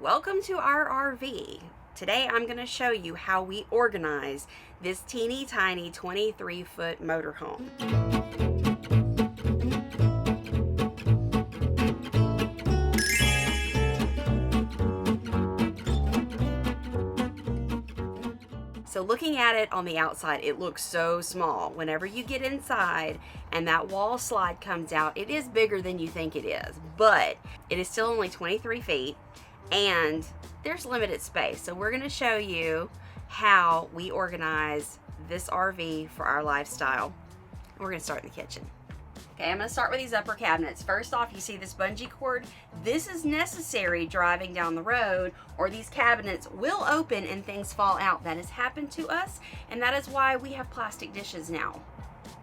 Welcome to our RV. Today I'm going to show you how we organize this teeny tiny 23-foot motorhome. So looking at it on the outside, it looks so small. Whenever you get inside and that wall slide comes out, it is bigger than you think it is, but it is still only 23 feet and there's limited space. So we're gonna show you how we organize this RV for our lifestyle. We're gonna start in the kitchen. Okay, I'm gonna start with these upper cabinets. First off, you see this bungee cord? This is necessary driving down the road, or these cabinets will open and things fall out. That has happened to us, and that is why we have plastic dishes now,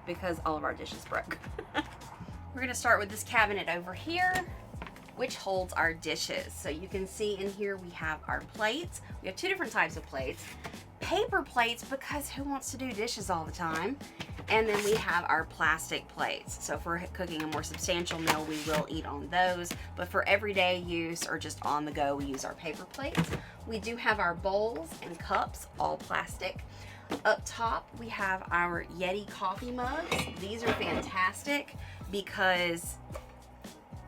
because all of our dishes broke. We're gonna start with this cabinet over here, which holds our dishes. So you can see in here we have our plates. We have two different types of plates. Paper plates, because who wants to do dishes all the time? And then we have our plastic plates. So if we're cooking a more substantial meal, we will eat on those. But for everyday use or just on the go, we use our paper plates. We do have our bowls and cups, all plastic. Up top, we have our Yeti coffee mugs. These are fantastic because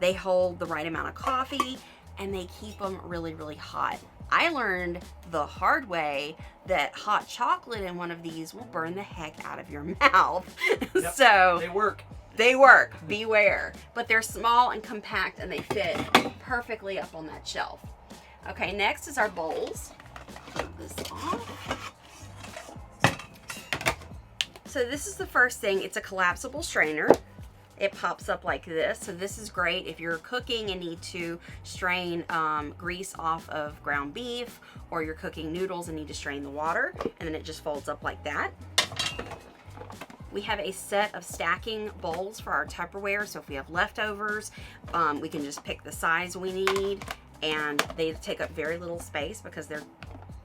they hold the right amount of coffee and they keep them really, really hot. I learned the hard way that hot chocolate in one of these will burn the heck out of your mouth. Yep, so they work. They work, beware. But they're small and compact and they fit perfectly up on that shelf. Okay, next is our bowls. Take this off. So this is the first thing. It's a collapsible strainer. It pops up like this. So this is great if you're cooking and need to strain grease off of ground beef, or you're cooking noodles and need to strain the water, and then it just folds up like that. We have a set of stacking bowls for our Tupperware. So if we have leftovers, we can just pick the size we need, and they take up very little space because they're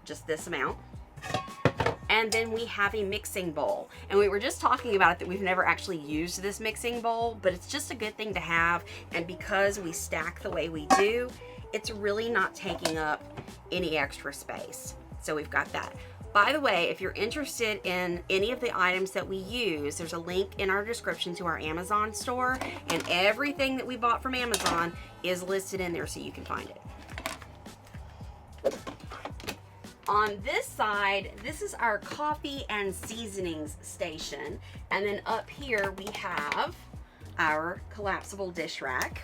just this amount. And then we have a mixing bowl. And we were just talking about it, that we've never actually used this mixing bowl, but it's just a good thing to have. And because we stack the way we do, it's really not taking up any extra space. So we've got that. By the way, if you're interested in any of the items that we use, there's a link in our description to our Amazon store, and everything that we bought from Amazon is listed in there so you can find it. On this side, this is our coffee and seasonings station. And then up here we have our collapsible dish rack.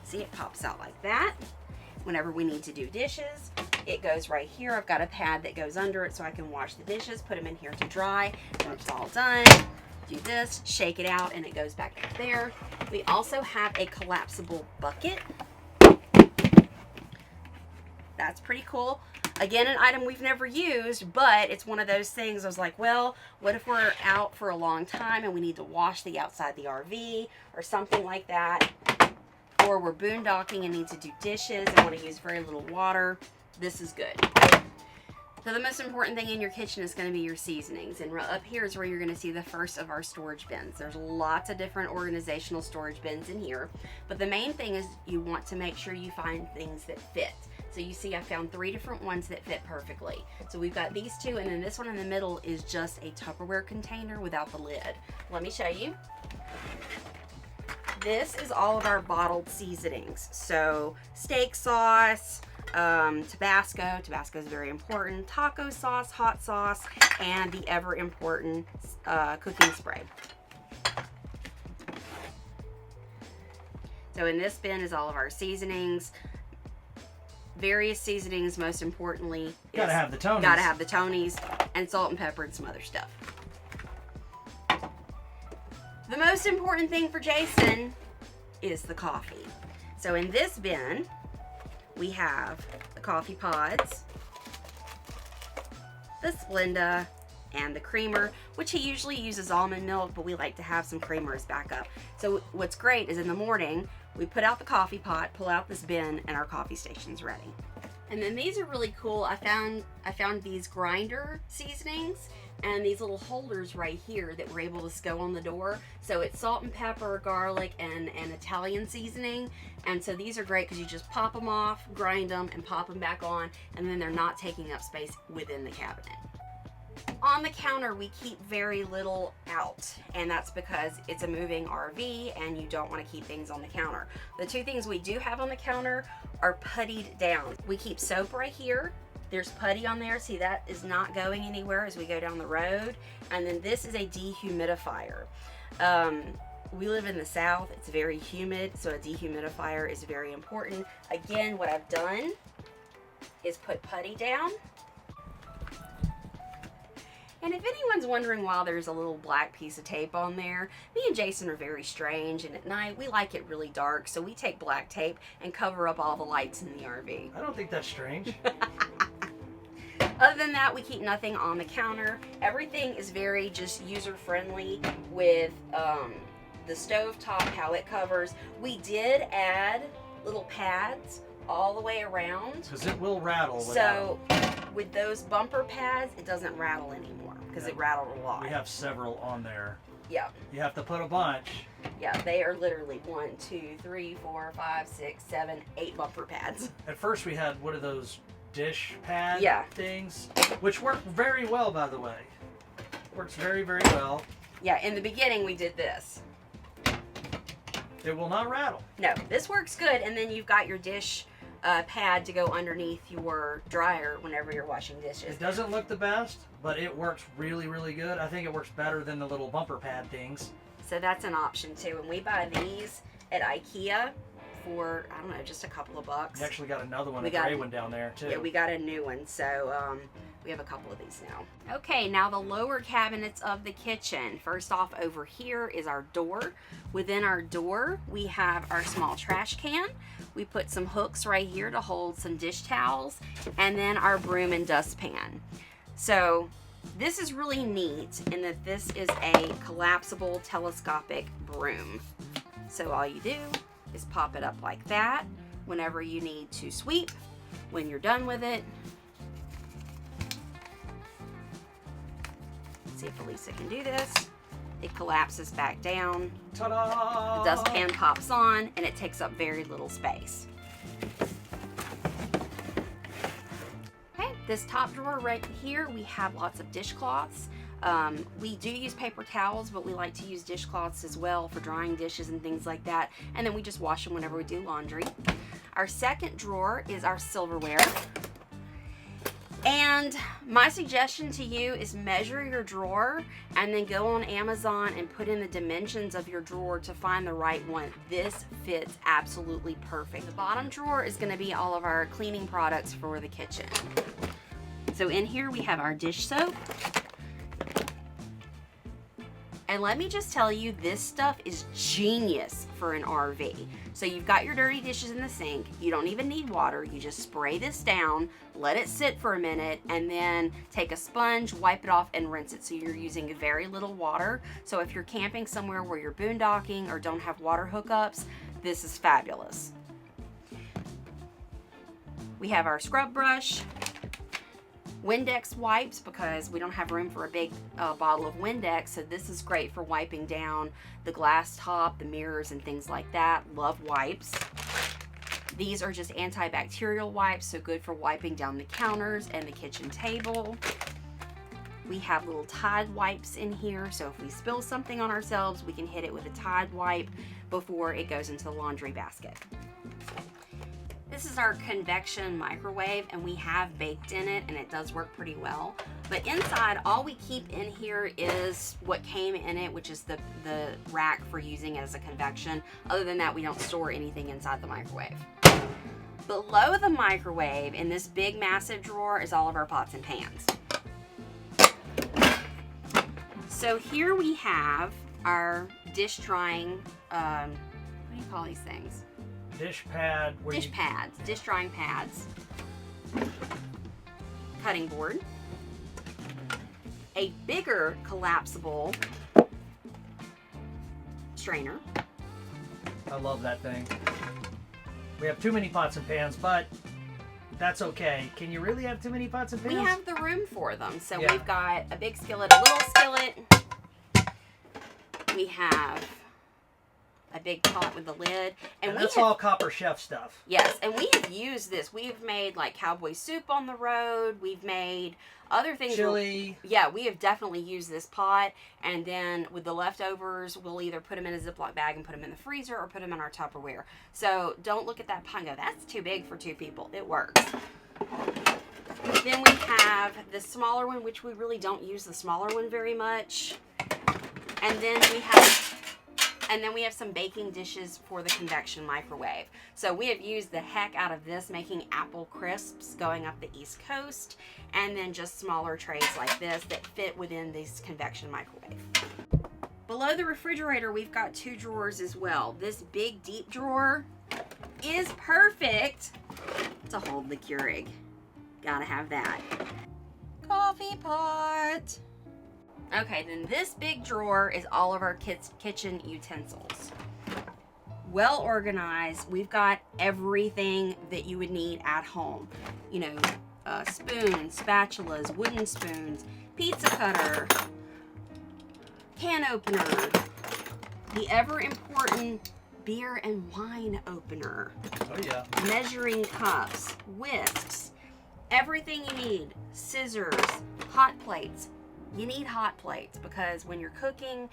See, it pops out like that. Whenever we need to do dishes, it goes right here. I've got a pad that goes under it so I can wash the dishes, put them in here to dry. When it's all done, do this, shake it out, and it goes back up there. We also have a collapsible bucket. That's pretty cool. Again, an item we've never used, but it's one of those things I was like, well, what if we're out for a long time and we need to wash the outside of the RV or something like that, or we're boondocking and need to do dishes and want to use very little water. This is good. So the most important thing in your kitchen is going to be your seasonings, and up here is where you're going to see the first of our storage bins. There's lots of different organizational storage bins in here, but the main thing is you want to make sure you find things that fit. So you see I found 3 different ones that fit perfectly. So we've got these two, and then this one in the middle is just a Tupperware container without the lid. Let me show you. This is all of our bottled seasonings. So steak sauce, Tabasco is very important, taco sauce, hot sauce, and the ever important cooking spray. So in this bin is all of our seasonings. Various seasonings, most importantly, Gotta have the Tonys. Gotta have the Tonys, and salt and pepper and some other stuff. The most important thing for Jason is the coffee. So in this bin, we have the coffee pods, the Splenda, and the creamer, which he usually uses almond milk, but we like to have some creamer as backup. So what's great is in the morning, we put out the coffee pot, pull out this bin, and our coffee station's ready. And then these are really cool. I found these grinder seasonings and these little holders right here that were able to go on the door. So it's salt and pepper, garlic, and Italian seasoning. And so these are great because you just pop them off, grind them, and pop them back on, and then they're not taking up space within the cabinet. On the counter, we keep very little out, and that's because it's a moving RV and you don't want to keep things on the counter. The two things we do have on the counter are puttied down. We keep soap right here. There's putty on there. See, that is not going anywhere as we go down the road. And then this is a dehumidifier. We live in the South. It's very humid, so a dehumidifier is very important. Again, what I've done is put putty down. And if anyone's wondering why there's a little black piece of tape on there, me and Jason are very strange, and at night we like it really dark, so we take black tape and cover up all the lights in the RV. I don't think that's strange. Other than that, we keep nothing on the counter. Everything is very just user-friendly with the stove top, how it covers. We did add little pads all the way around. Because it will rattle. So with those bumper pads, it doesn't rattle anymore because it rattled a lot. We have several on there. Yeah. You have to put a bunch. Yeah, they are literally 1, 2, 3, 4, 5, 6, 7, 8 bumper pads. At first we had one of those dish pad things, which worked very well, by the way. Works very, very well. Yeah, in the beginning we did this. It will not rattle. No, this works good, and then you've got your dish pad to go underneath your dryer whenever you're washing dishes. It doesn't look the best, but it works really, really good. I think it works better than the little bumper pad things. So that's an option too. And we buy these at IKEA for, I don't know, just a couple of bucks. We actually got another one, a gray one down there too. Yeah, we got a new one. So we have a couple of these now. Okay, now the lower cabinets of the kitchen. First off, over here is our door. Within our door, we have our small trash can. We put some hooks right here to hold some dish towels, and then our broom and dustpan. So this is really neat in that this is a collapsible telescopic broom. So all you do is pop it up like that whenever you need to sweep. When you're done with it, let's see if Elisa can do this. It collapses back down. Ta-da! The dustpan pops on, and it takes up very little space. Okay, this top drawer right here, we have lots of dishcloths. We do use paper towels, but we like to use dishcloths as well for drying dishes and things like that. And then we just wash them whenever we do laundry. Our second drawer is our silverware. And my suggestion to you is measure your drawer and then go on Amazon and put in the dimensions of your drawer to find the right one. This fits absolutely perfect. The bottom drawer is going to be all of our cleaning products for the kitchen. So in here we have our dish soap. And let me just tell you, this stuff is genius for an RV. So you've got your dirty dishes in the sink. You don't even need water. You just spray this down, let it sit for a minute, and then take a sponge, wipe it off, and rinse it. So you're using very little water. So if you're camping somewhere where you're boondocking or don't have water hookups, this is fabulous. We have our scrub brush. Windex wipes, because we don't have room for a big bottle of Windex, so this is great for wiping down the glass top, the mirrors, and things like that. Love wipes. These are just antibacterial wipes, so good for wiping down the counters and the kitchen table. We have little Tide wipes in here, so if we spill something on ourselves, we can hit it with a Tide wipe before it goes into the laundry basket. This is our Convection microwave, and we have baked in it, and it does work pretty well. But inside, all we keep in here is what came in it, which is the rack for using as a convection. Other than that, we don't store anything inside the microwave. Below the microwave, in this big, massive drawer, is all of our pots and pans. So here we have our dish drying, what do you call these things? Dish pad. Dish pads, dish drying pads, cutting board, a bigger collapsible strainer. I love that thing. We have too many pots and pans, but that's okay. Can you really have too many pots and pans? We have the room for them. So yeah. We've got a big skillet, a little skillet. We have a big pot with a lid. And that's all Copper Chef stuff. Yes, and we have used this. We've made like cowboy soup on the road. We've made other things. Chili. Yeah, we have definitely used this pot. And then with the leftovers, we'll either put them in a Ziploc bag and put them in the freezer or put them in our Tupperware. So don't look at that pot and go, that's too big for 2 people. It works. Then we have the smaller one, which we really don't use the smaller one very much. And then we have some baking dishes for the convection microwave. So we have used the heck out of this, making apple crisps going up the East Coast, and then just smaller trays like this that fit within this convection microwave. Below the refrigerator, we've got 2 drawers as well. This big deep drawer is perfect to hold the Keurig. Gotta have that. Coffee pot. Okay, then this big drawer is all of our kitchen utensils. Well organized. We've got everything that you would need at home. You know, spoons, spatulas, wooden spoons, pizza cutter, can opener, the ever important beer and wine opener. Oh yeah. Measuring cups, whisks, everything you need, scissors, hot plates. You need hot plates because when you're cooking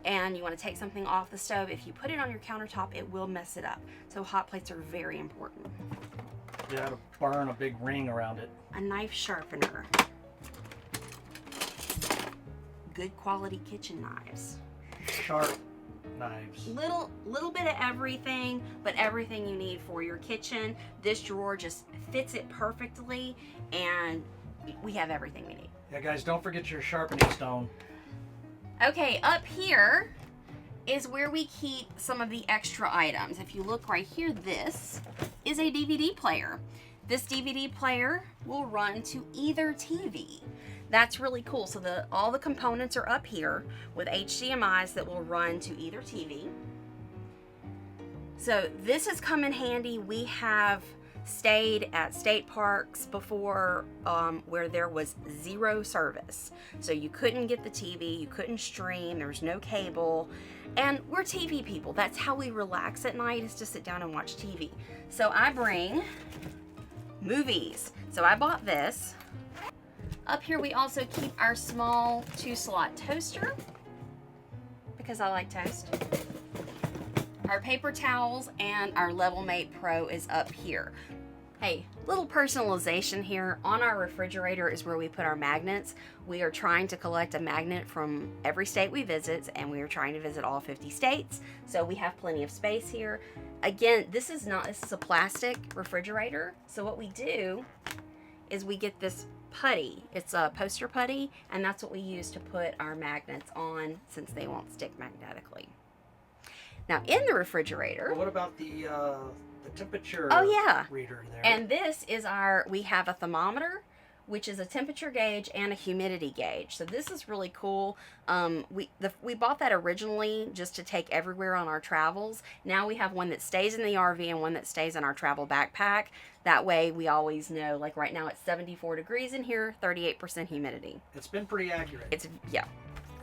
and you want to take something off the stove, if you put it on your countertop, it will mess it up. So hot plates are very important. Yeah, to burn a big ring around it. A knife sharpener. Good quality kitchen knives. Sharp knives. Little bit of everything, but everything you need for your kitchen. This drawer just fits it perfectly, and we have everything we need. Yeah, guys, don't forget your sharpening stone. Okay, up here is where we keep some of the extra items. If you look right here, this is a DVD player. This DVD player will run to either TV. That's really cool. So all the components are up here with HDMIs that will run to either TV. So this has come in handy. We have stayed at state parks before where there was 0 service. So you couldn't get the TV, you couldn't stream, there was no cable. And we're TV people. That's how we relax at night, is to sit down and watch TV. So I bring movies. So I bought this. Up here we also keep our small 2-slot toaster because I like toast. Our paper towels and our Level Mate Pro is up here. Hey, little personalization here. On our refrigerator is where we put our magnets. We are trying to collect a magnet from every state we visit, and we are trying to visit all 50 states. So we have plenty of space here. Again, this is a plastic refrigerator. So what we do is we get this putty. It's a poster putty, and that's what we use to put our magnets on since they won't stick magnetically. Now in the refrigerator. Well, what about the temperature reader there? And this is we have a thermometer, which is a temperature gauge and a humidity gauge. So this is really cool. We bought that originally just to take everywhere on our travels. Now we have one that stays in the RV and one that stays in our travel backpack. That way we always know, like right now it's 74 degrees in here, 38% humidity. It's been pretty accurate. Yeah.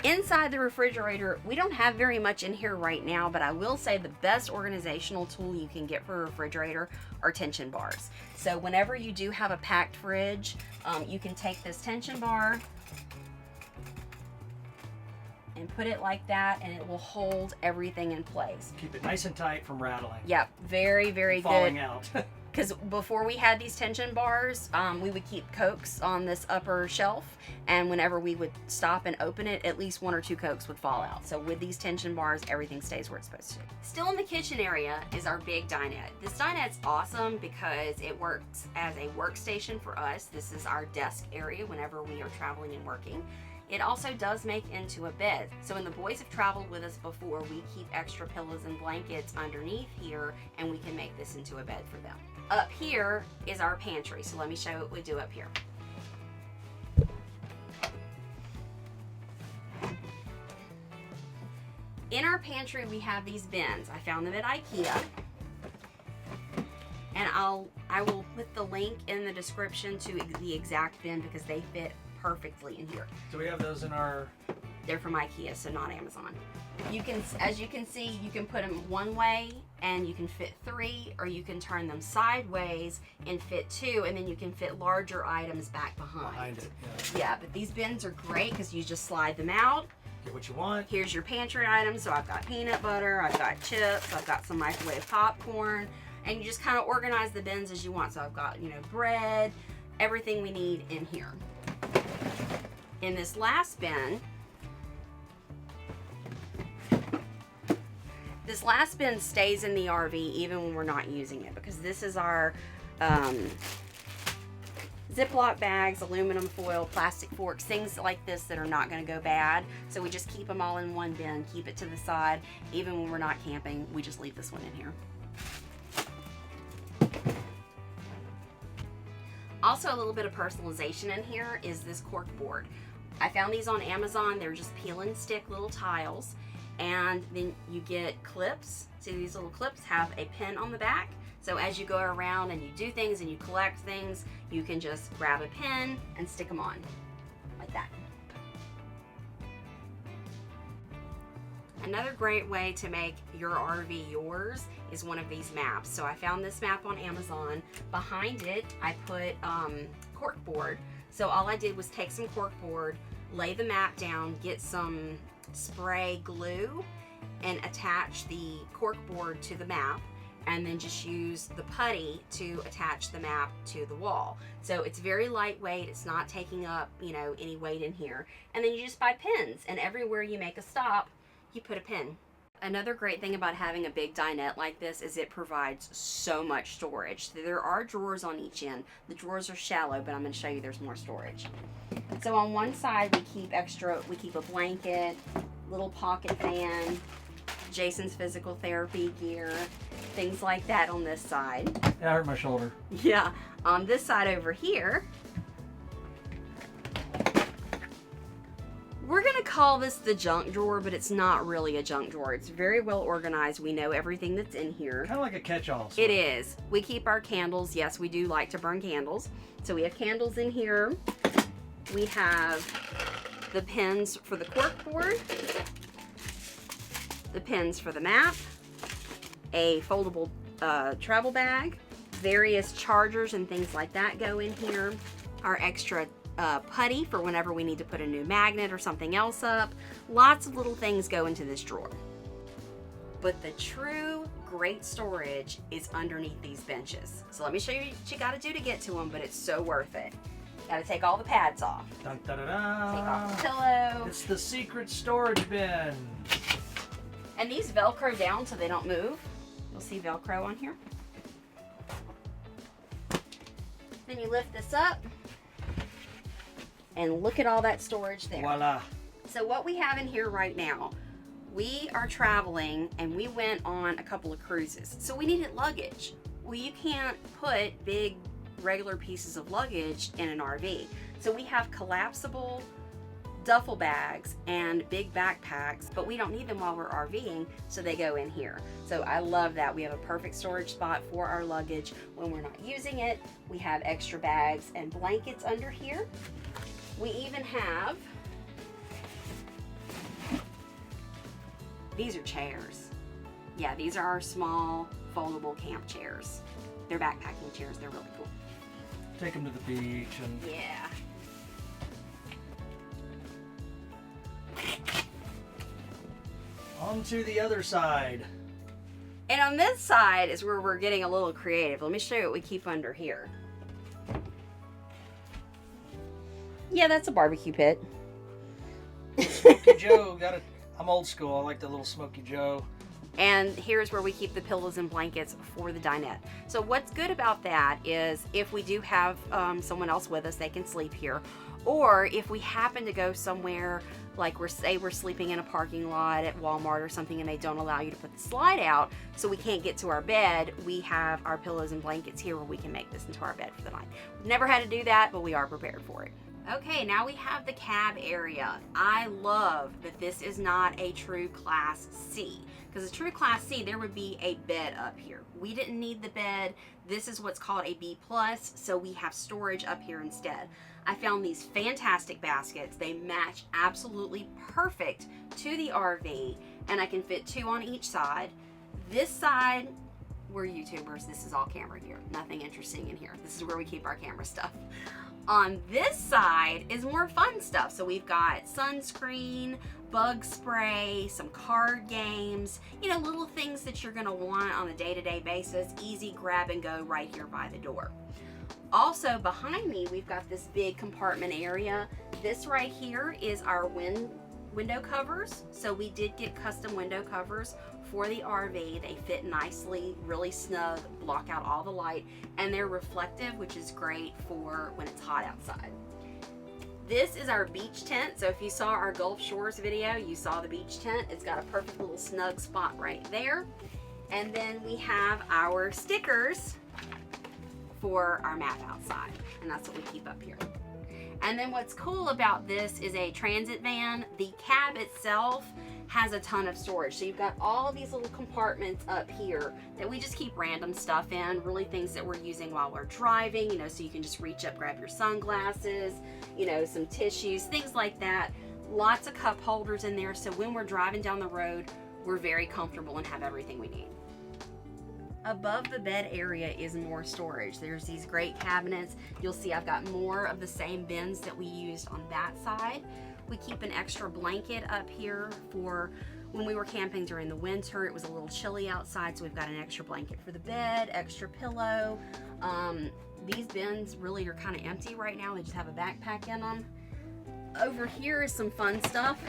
Inside the refrigerator, we don't have very much in here right now, but I will say the best organizational tool you can get for a refrigerator are tension bars. So whenever you do have a packed fridge, you can take this tension bar and put it like that, and it will hold everything in place. Keep it nice and tight from rattling. Yep, very, very good. Falling out. Because before we had these tension bars, we would keep Cokes on this upper shelf, and whenever we would stop and open it, at least 1 or 2 Cokes would fall out. So with these tension bars, everything stays where it's supposed to. Still in the kitchen area is our big dinette. This dinette's awesome because it works as a workstation for us. This is our desk area whenever we are traveling and working. It also does make into a bed. So when the boys have traveled with us before, we keep extra pillows and blankets underneath here, and we can make this into a bed for them. Up here is our pantry. So let me show you what we do up here. In our pantry, we have these bins. I found them at IKEA. And I'll I will put the link in the description to the exact bin because they fit perfectly in here. Do we have those in our... They're from IKEA, so not Amazon. You can, as you can see, you can put them one way and you can fit 3, or you can turn them sideways and fit 2, and then you can fit larger items back behind it. Yeah, but these bins are great because you just slide them out. Get what you want. Here's your pantry items. So I've got peanut butter, I've got chips, I've got some microwave popcorn, and you just kind of organize the bins as you want. So I've got, you know, bread, everything we need in here. In this last bin, this last bin stays in the RV even when we're not using it, because this is our Ziploc bags, aluminum foil, plastic forks, things like this that are not going to go bad. So we just keep them all in one bin, keep it to the side. Even when we're not camping, we just leave this one in here. Also, a little bit of personalization in here is this cork board. I found these on Amazon. They're just peel and stick little tiles. And then you get clips. So these little clips have a pin on the back. So as you go around and you do things and you collect things, you can just grab a pin and stick them on, like that. Another great way to make your RV yours is one of these maps. So I found this map on Amazon. Behind it, I put cork board. So all I did was take some cork board, lay the map down, get some spray glue, and attach the cork board to the map, and then just use the putty to attach the map to the wall. So it's very lightweight, it's not taking up, you know, any weight in here. And then you just buy pins, and everywhere you make a stop, you put a pin. Another great thing about having a big dinette like this is it provides so much storage. There are drawers on each end. The drawers are shallow, but I'm going to show you there's more storage. So on one side we keep a blanket, little pocket fan, Jason's physical therapy gear, things like that on this side. Yeah, I hurt my shoulder. Yeah, on this side over here, we're gonna call this the junk drawer, but it's not really a junk drawer. It's very well organized. We know everything that's in here. Kind of like a catch-all. It is. We keep our candles. Yes, we do like to burn candles. So we have candles in here. We have the pins for the cork board, the pins for the map, a foldable travel bag, various chargers and things like that go in here, our extra putty for whenever we need to put a new magnet or something else up. Lots of little things go into this drawer. But the true great storage is underneath these benches. So let me show you what you gotta do to get to them, but it's so worth it. Gotta take all the pads off. Dun, da, da, da. Take off the pillow. It's the secret storage bin. And these Velcro down so they don't move. You'll see Velcro on here. Then you lift this up and look at all that storage there. Voila. So what we have in here right now, we are traveling and we went on a couple of cruises. So we needed luggage. Well, you can't put big regular pieces of luggage in an RV. So we have collapsible duffel bags and big backpacks, but we don't need them while we're RVing, so they go in here. So I love that. We have a perfect storage spot for our luggage when we're not using it. We have extra bags and blankets under here. We even have, these are chairs. Yeah, these are our small foldable camp chairs. They're backpacking chairs. They're really cool. Take them to the beach and... Yeah. On to the other side. And on this side is where we're getting a little creative. Let me show you what we keep under here. Yeah, that's a barbecue pit. Smoky Joe, I'm old school. I like the little Smoky Joe. And here's where we keep the pillows and blankets for the dinette. So what's good about that is if we do have someone else with us, they can sleep here. Or if we happen to go somewhere, like we're sleeping in a parking lot at Walmart or something and they don't allow you to put the slide out, so we can't get to our bed, we have our pillows and blankets here where we can make this into our bed for the night. We've never had to do that, but we are prepared for it. Okay, now we have the cab area. I love that this is not a true Class C, because a true Class C, there would be a bed up here. We didn't need the bed. This is what's called a B+, so we have storage up here instead. I found these fantastic baskets. They match absolutely perfect to the RV, and I can fit 2 on each side. This side, we're YouTubers. This is all camera gear. Nothing interesting in here. This is where we keep our camera stuff. On this side is more fun stuff. So we've got sunscreen, bug spray, some card games, you know, little things that you're gonna want on a day-to-day basis. Easy grab and go right here by the door. Also behind me, we've got this big compartment area. This right here is our window covers. So we did get custom window covers for the RV. They fit nicely, really snug, block out all the light, and they're reflective, which is great for when it's hot outside. This is our beach tent. So if you saw our Gulf Shores video, you saw the beach tent. It's got a perfect little snug spot right there. And then we have our stickers for our map outside, and that's what we keep up here. And then what's cool about this is a transit van. The cab itself has a ton of storage. So you've got all these little compartments up here that we just keep random stuff in, really things that we're using while we're driving, you know, so you can just reach up, grab your sunglasses, you know, some tissues, things like that. Lots of cup holders in there, so when we're driving down the road, we're very comfortable and have everything we need. Above the bed area is more storage. There's these great cabinets. You'll see I've got more of the same bins that we used on that side. We keep an extra blanket up here for when we were camping during the winter. It was a little chilly outside, so we've got an extra blanket for the bed, extra pillow. These bins really are kind of empty right now. They just have a backpack in them. Over here is some fun stuff.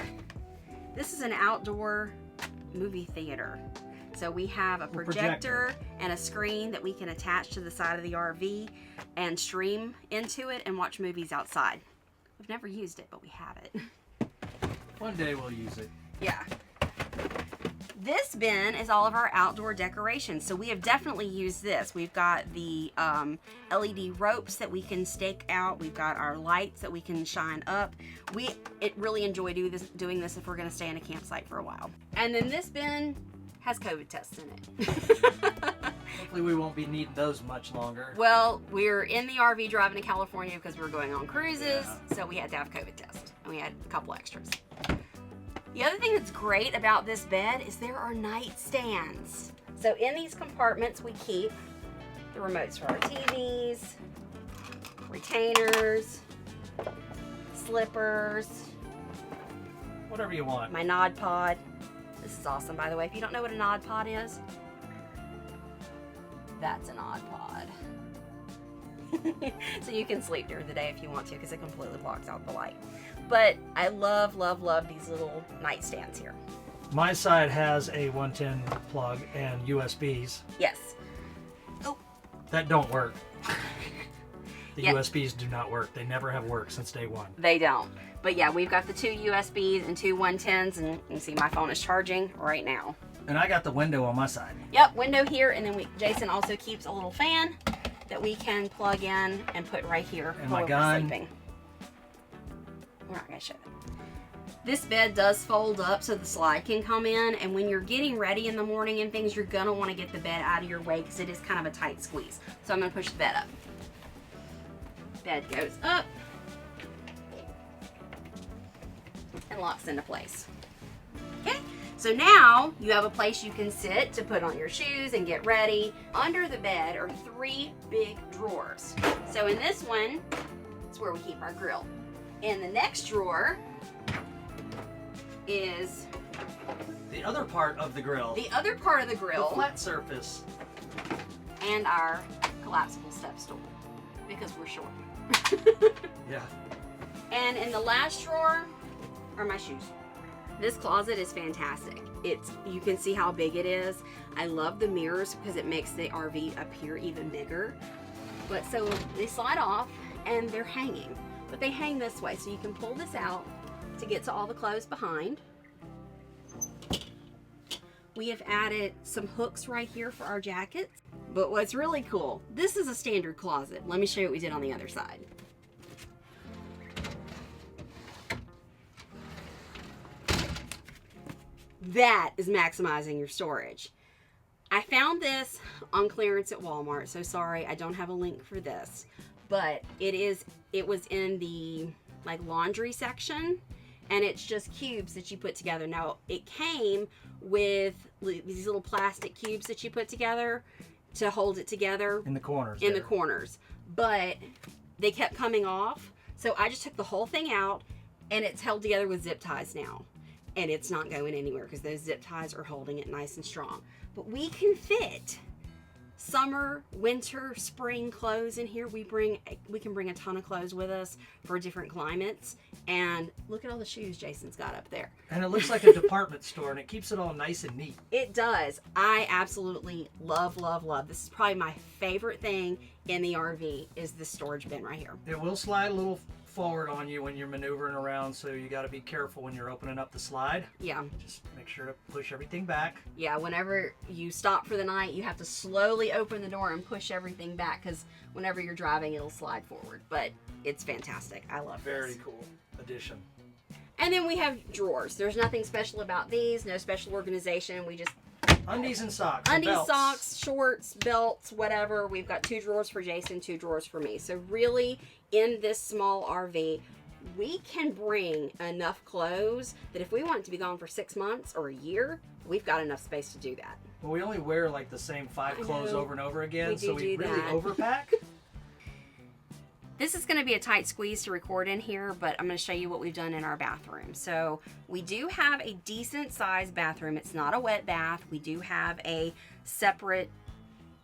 This is an outdoor movie theater. So we have a projector and a screen that we can attach to the side of the RV and stream into it and watch movies outside. We've never used it, but we have it. One day we'll use it. Yeah. This bin is all of our outdoor decorations. So we have definitely used this. We've got the LED ropes that we can stake out. We've got our lights that we can shine up. It really enjoy doing this if we're gonna stay in a campsite for a while. And then this bin has COVID tests in it. Hopefully we won't be needing those much longer. Well, we're in the RV driving to California because we're going on cruises, so we had to have COVID tests, and we had a couple extras. The other thing that's great about this bed is there are nightstands. So in these compartments we keep the remotes for our TVs, retainers, slippers, whatever you want. My Nod Pod. This is awesome, by the way. If you don't know what a Nod Pod is, that's a Nod Pod. So you can sleep during the day if you want to, because it completely blocks out the light. But I love, love, love these little nightstands here. My side has a 110 plug and USBs. Yes. Oh. That don't work. The USBs do not work. They never have worked since day one. They don't. But yeah, we've got the 2 USBs and 2 110s, and you can see my phone is charging right now. And I got the window on my side. Yep, window here, and then Jason also keeps a little fan that we can plug in and put right here. And my gun. Sleeping. We're not gonna show it. This bed does fold up so the slide can come in, and when you're getting ready in the morning and things, you're gonna want to get the bed out of your way because it is kind of a tight squeeze. So I'm gonna push the bed up. Bed goes up and locks into place. Okay, so now you have a place you can sit to put on your shoes and get ready. Under the bed are 3 big drawers. So in this one, it's where we keep our grill. In the next drawer is the other part of the grill. The other part of the grill. The flat surface. And our collapsible step stool, because we're short. Yeah. And in the last drawer are my shoes. This closet is fantastic. You can see how big it is. I love the mirrors because it makes the RV appear even bigger. But so they slide off and they're hanging. But they hang this way, so you can pull this out to get to all the clothes behind. We have added some hooks right here for our jackets. But what's really cool, this is a standard closet. Let me show you what we did on the other side. That is maximizing your storage. I found this on clearance at Walmart, so sorry I don't have a link for this, but it was in the like laundry section, and it's just cubes that you put together. Now it came with these little plastic cubes that you put together to hold it together in the corners. The corners, but they kept coming off, so I just took the whole thing out, and it's held together with zip ties now, and it's not going anywhere because those zip ties are holding it nice and strong. But we can fit summer, winter, spring clothes in here. We can bring a ton of clothes with us for different climates. And look at all the shoes Jason's got up there. And it looks like a department store, and it keeps it all nice and neat. It does. I absolutely love, love, love. This is probably my favorite thing in the RV is this storage bin right here. It will slide a little forward on you when you're maneuvering around, so you got to be careful when you're opening up the slide. Yeah. Just make sure to push everything back. Yeah, whenever you stop for the night, you have to slowly open the door and push everything back, because whenever you're driving, it'll slide forward. But it's fantastic. I love this. Very cool addition. And then we have drawers. There's nothing special about these, no special organization. We just undies and socks. Undies, belts. socks, shorts, belts, whatever. We've got 2 drawers for Jason, 2 drawers for me. So really, in this small RV, we can bring enough clothes that if we want it to be gone for 6 months or a year, we've got enough space to do that. Well, we only wear like the same 5 clothes over and over again, so we really that. overpack. This is going to be a tight squeeze to record in here, but I'm going to show you what we've done in our bathroom. So we do have a decent sized bathroom. It's not a wet bath. We do have a separate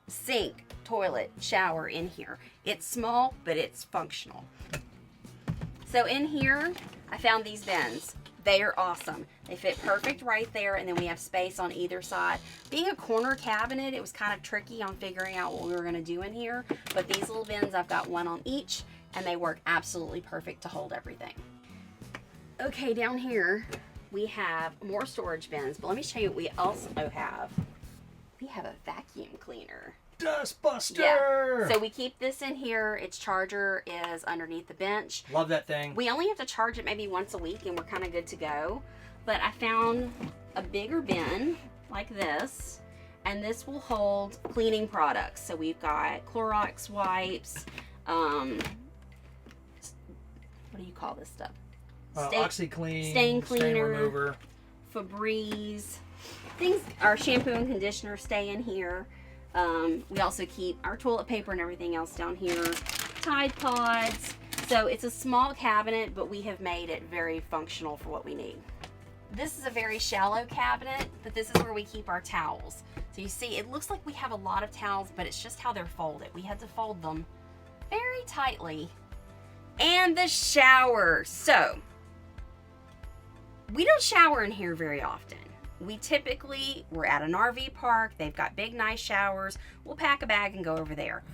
sink, toilet, shower in here. It's small, but it's functional. So in here, I found these bins. They are awesome. They fit perfect right there, and then we have space on either side. Being a corner cabinet, it was kind of tricky on figuring out what we were going to do in here, but these little bins, I've got one on each, and they work absolutely perfect to hold everything. Okay, down here, we have more storage bins, but let me show you what we also have. We have a vacuum cleaner. Dust buster! Yeah. So we keep this in here. Its charger is underneath the bench. Love that thing. We only have to charge it maybe once a week, and we're kind of good to go. But I found a bigger bin like this, and this will hold cleaning products. So we've got Clorox wipes, what do you call this stuff? OxyClean, stain cleaner, stain remover, Febreze, things. Our shampoo and conditioner stay in here. We also keep our toilet paper and everything else down here. Tide Pods. So it's a small cabinet, but we have made it very functional for what we need. This is a very shallow cabinet, but this is where we keep our towels. So you see, it looks like we have a lot of towels, but it's just how they're folded. We had to fold them very tightly. And the shower. So, we don't shower in here very often. We're at an RV park. They've got big, nice showers. We'll pack a bag and go over there.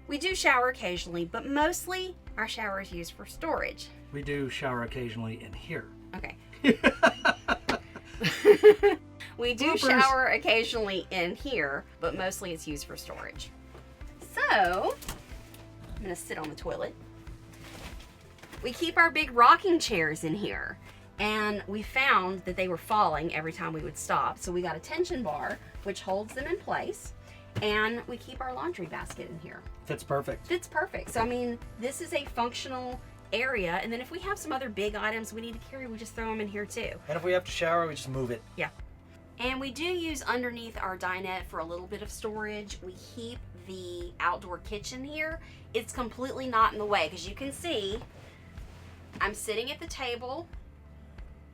We do shower occasionally, but mostly our shower is used for storage. We do shower occasionally in here. Okay. We do Bloopers. shower occasionally in here, but mostly it's used for storage. So, I'm going to sit on the toilet. We keep our big rocking chairs in here. And we found that they were falling every time we would stop. So we got a tension bar, which holds them in place. And we keep our laundry basket in here. Fits perfect. Fits perfect. So, I mean, this is a functional area. And then if we have some other big items we need to carry, we just throw them in here too. And if we have to shower, we just move it. Yeah. And we do use underneath our dinette for a little bit of storage. We keep the outdoor kitchen here. It's completely not in the way, because you can see I'm sitting at the table.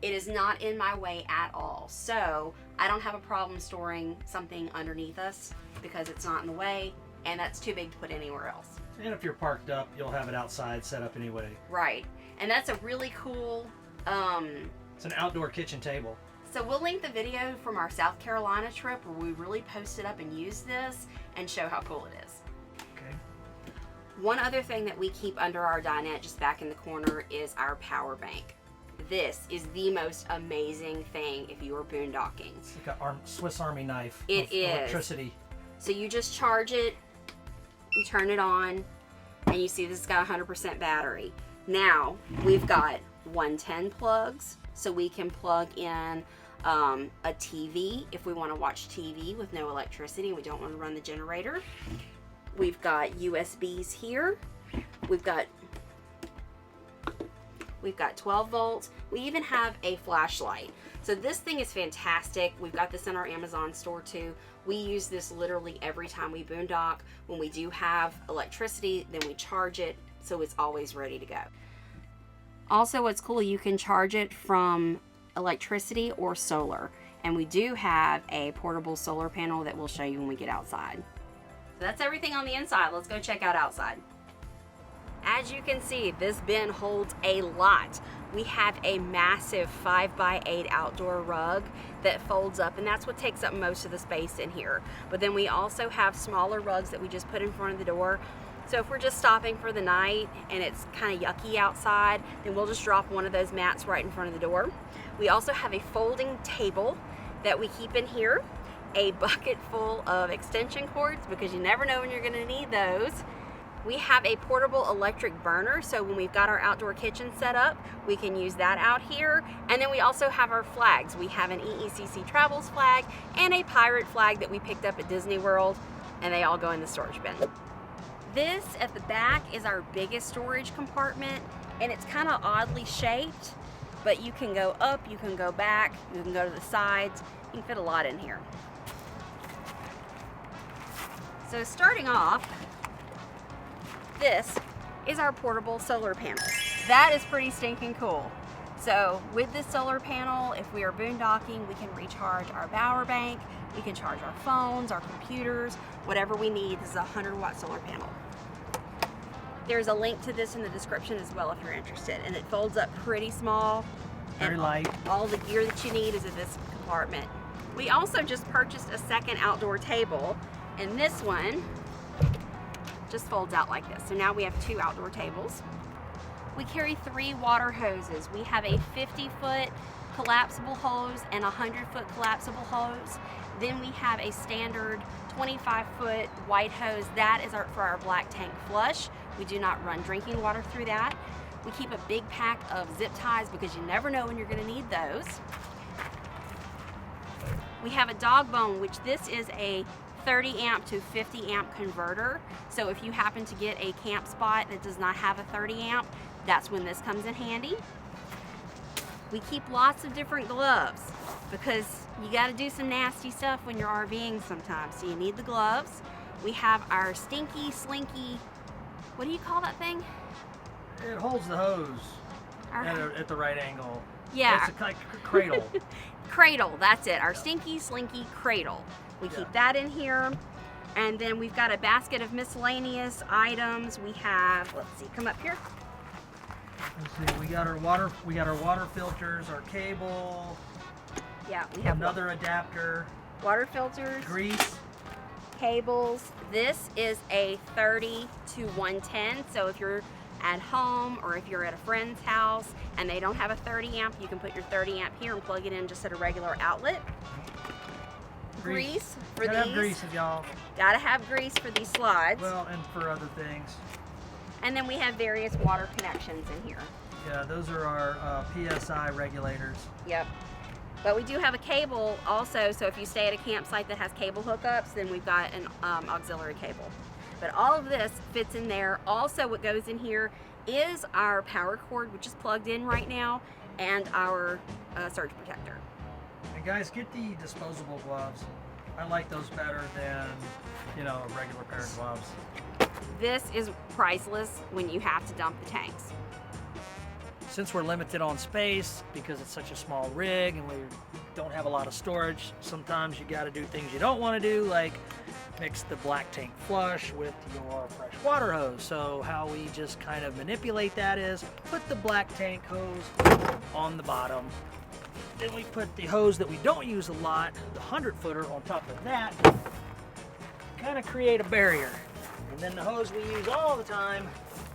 It is not in my way at all. So I don't have a problem storing something underneath us because it's not in the way, and that's too big to put anywhere else. And if you're parked up, you'll have it outside set up anyway. Right. And that's a really cool... It's an outdoor kitchen table. So we'll link the video from our South Carolina trip where we really posted up and used this and show how cool it is. Okay. One other thing that we keep under our dinette just back in the corner is our power bank. This is the most amazing thing if you are boondocking. It's like a Swiss Army knife. It of is. Electricity. So you just charge it, you turn it on, and you see this has got 100% battery. Now, we've got 110 plugs, so we can plug in a TV if we want to watch TV with no electricity and we don't want to run the generator. We've got USBs here. We've got 12 volts. We even have a flashlight. So this thing is fantastic. We've got this in our Amazon store too. We use this literally every time we boondock. When we do have electricity, then we charge it, so it's always ready to go. Also, what's cool, you can charge it from electricity or solar. And we do have a portable solar panel that we'll show you when we get outside. So that's everything on the inside. Let's go check out outside. As you can see, this bin holds a lot. We have a massive 5x8 outdoor rug that folds up, and that's what takes up most of the space in here. But then we also have smaller rugs that we just put in front of the door. So if we're just stopping for the night and it's kind of yucky outside, then we'll just drop one of those mats right in front of the door. We also have a folding table that we keep in here, a bucket full of extension cords because you never know when you're going to need those. We have a portable electric burner, so when we've got our outdoor kitchen set up, we can use that out here. And then we also have our flags. We have an EECC Travels flag and a pirate flag that we picked up at Disney World, and they all go in the storage bin. This at the back is our biggest storage compartment, and it's kind of oddly shaped, but you can go up, you can go back, you can go to the sides. You can fit a lot in here. So starting off, this is our portable solar panel. That is pretty stinking cool. So with this solar panel, if we are boondocking, we can recharge our power bank, we can charge our phones, our computers, whatever we need. This is a 100-watt solar panel. There's a link to this in the description as well if you're interested, and it folds up pretty small. Very light. All the gear that you need is in this compartment. We also just purchased a second outdoor table, and this one just folds out like this. So now we have 2 outdoor tables. We carry 3 water hoses. We have a 50-foot collapsible hose and a 100-foot collapsible hose. Then we have a standard 25-foot white hose. That is for our black tank flush. We do not run drinking water through that. We keep a big pack of zip ties because you never know when you're going to need those. We have a dog bone, which this is a 30 amp to 50 amp converter. So if you happen to get a camp spot that does not have a 30 amp, that's when this comes in handy. We keep lots of different gloves because you got to do some nasty stuff when you're RVing sometimes, so you need the gloves. We have our stinky, slinky, what do you call that thing? It holds the hose at the right angle. Yeah. It's like a cradle. Cradle, that's it. Our stinky, slinky cradle. We keep that in here. And then we've got a basket of miscellaneous items. We have, let's see, come up here. Let's see, we got our water filters, our cable. Yeah, we have another adapter. Water filters. Grease. Cables. This is a 30 to 110. So if you're at home or if you're at a friend's house and they don't have a 30 amp, you can put your 30 amp here and plug it in just at a regular outlet. Grease for Gotta these. have grease, y'all. Gotta have grease for these slides. Well, and for other things. And then we have various water connections in here. Yeah, those are our PSI regulators. Yep. But we do have a cable also, so if you stay at a campsite that has cable hookups, then we've got an auxiliary cable. But all of this fits in there. Also, what goes in here is our power cord, which is plugged in right now, and our surge protector. And guys, get the disposable gloves. I like those better than, you know, a regular pair of gloves. This is priceless when you have to dump the tanks. Since we're limited on space because it's such a small rig and we don't have a lot of storage, sometimes you got to do things you don't want to do, like mix the black tank flush with your fresh water hose. So how we just kind of manipulate that is put the black tank hose on the bottom. Then we put the hose that we don't use a lot, the 100-footer, on top of that. Kind of create a barrier. And then the hose we use all the time,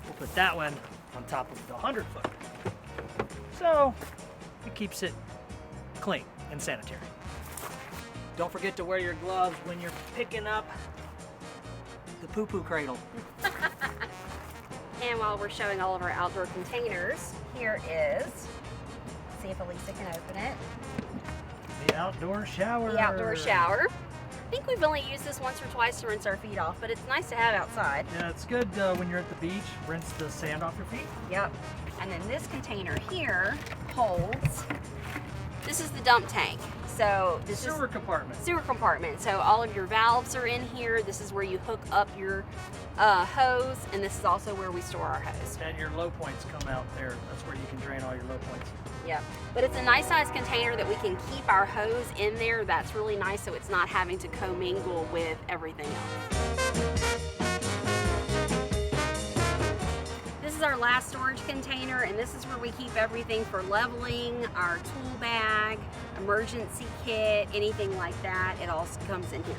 we'll put that one on top of the 100-footer. So it keeps it clean and sanitary. Don't forget to wear your gloves when you're picking up the poo-poo cradle. And while we're showing all of our outdoor containers, here is, see if Elisa can open it. The outdoor shower. The outdoor shower. I think we've only used this once or twice to rinse our feet off, but it's nice to have outside. Yeah, it's good when you're at the beach. Rinse the sand off your feet. Yep. And then this container here holds, this is the dump tank. So this Sewer compartment. Sewer compartment. So all of your valves are in here. This is where you hook up your hose, and this is also where we store our hose. And your low points come out there. That's where you can drain all your low points. Yep. But it's a nice size container that we can keep our hose in there. That's really nice, so it's not having to commingle with everything else. This is our last storage container, and this is where we keep everything for leveling, our tool bag, emergency kit, anything like that. It all comes in here.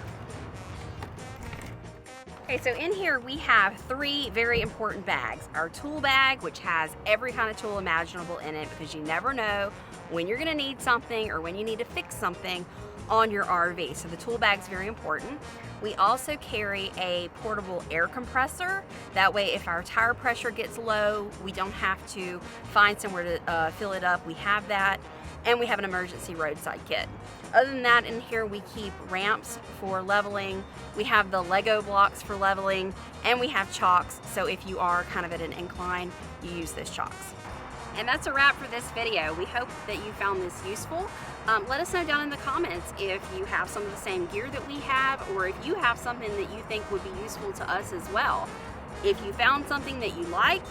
Okay, so in here we have 3 very important bags. Our tool bag, which has every kind of tool imaginable in it, because you never know when you're gonna need something or when you need to fix something on your RV. So the tool bag's very important. We also carry a portable air compressor. That way, if our tire pressure gets low, we don't have to find somewhere to fill it up. We have that. And we have an emergency roadside kit. Other than that, in here we keep ramps for leveling. We have the Lego blocks for leveling, and we have chocks. So if you are kind of at an incline, you use those chocks. And that's a wrap for this video. We hope that you found this useful. Let us know down in the comments if you have some of the same gear that we have, or if you have something that you think would be useful to us as well. If you found something that you like,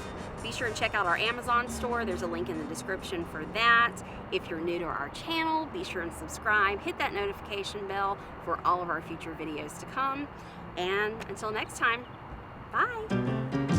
be sure to check out our Amazon store. There's a link in the description for that. If you're new to our channel, be sure and subscribe. Hit that notification bell for all of our future videos to come. And until next time, bye.